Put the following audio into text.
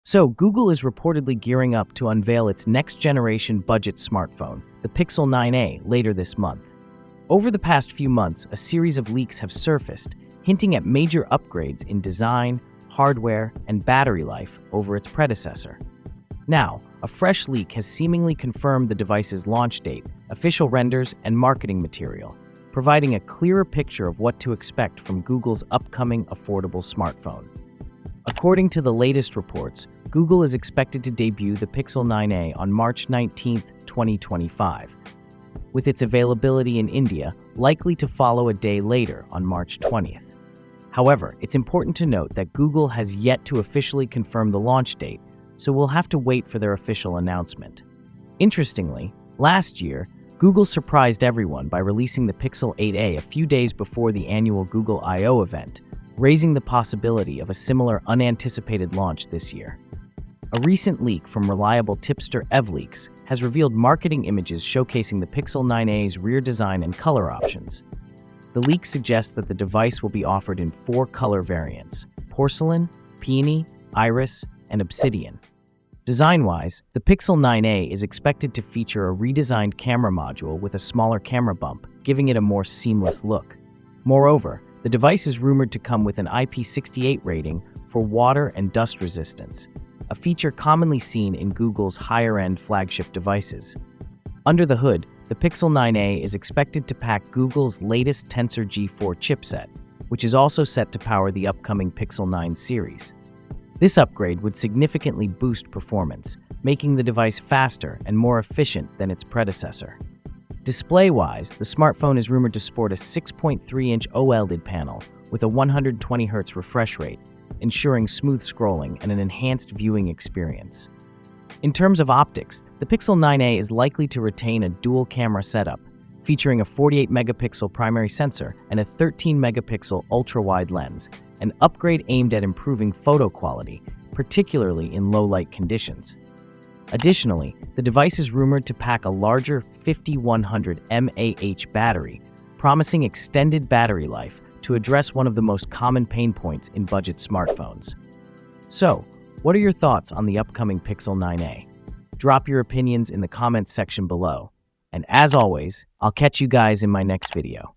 So, Google is reportedly gearing up to unveil its next-generation budget smartphone, the Pixel 9a, later this month. Over the past few months, a series of leaks have surfaced, hinting at major upgrades in design, hardware, and battery life over its predecessor. Now, a fresh leak has seemingly confirmed the device's launch date, official renders, and marketing material, providing a clearer picture of what to expect from Google's upcoming affordable smartphone. According to the latest reports, Google is expected to debut the Pixel 9a on March 19, 2025, with its availability in India likely to follow a day later on March 20th. However, it's important to note that Google has yet to officially confirm the launch date, so we'll have to wait for their official announcement. Interestingly, last year, Google surprised everyone by releasing the Pixel 8a a few days before the annual Google I/O event, raising the possibility of a similar unanticipated launch this year. A recent leak from reliable tipster EvLeaks has revealed marketing images showcasing the Pixel 9a's rear design and color options. The leak suggests that the device will be offered in 4 color variants: porcelain, peony, iris, and obsidian. Design-wise, the Pixel 9a is expected to feature a redesigned camera module with a smaller camera bump, giving it a more seamless look. Moreover, the device is rumored to come with an IP68 rating for water and dust resistance, a feature commonly seen in Google's higher-end flagship devices. Under the hood, the Pixel 9a is expected to pack Google's latest Tensor G4 chipset, which is also set to power the upcoming Pixel 9 series. This upgrade would significantly boost performance, making the device faster and more efficient than its predecessor. Display-wise, the smartphone is rumored to sport a 6.3-inch OLED panel with a 120Hz refresh rate, ensuring smooth scrolling and an enhanced viewing experience. In terms of optics, the Pixel 9a is likely to retain a dual-camera setup, featuring a 48-megapixel primary sensor and a 13-megapixel ultra-wide lens, an upgrade aimed at improving photo quality, particularly in low-light conditions. Additionally, the device is rumored to pack a larger 5100 mAh battery, promising extended battery life to address one of the most common pain points in budget smartphones. So, what are your thoughts on the upcoming Pixel 9a? Drop your opinions in the comments section below. And as always, I'll catch you guys in my next video.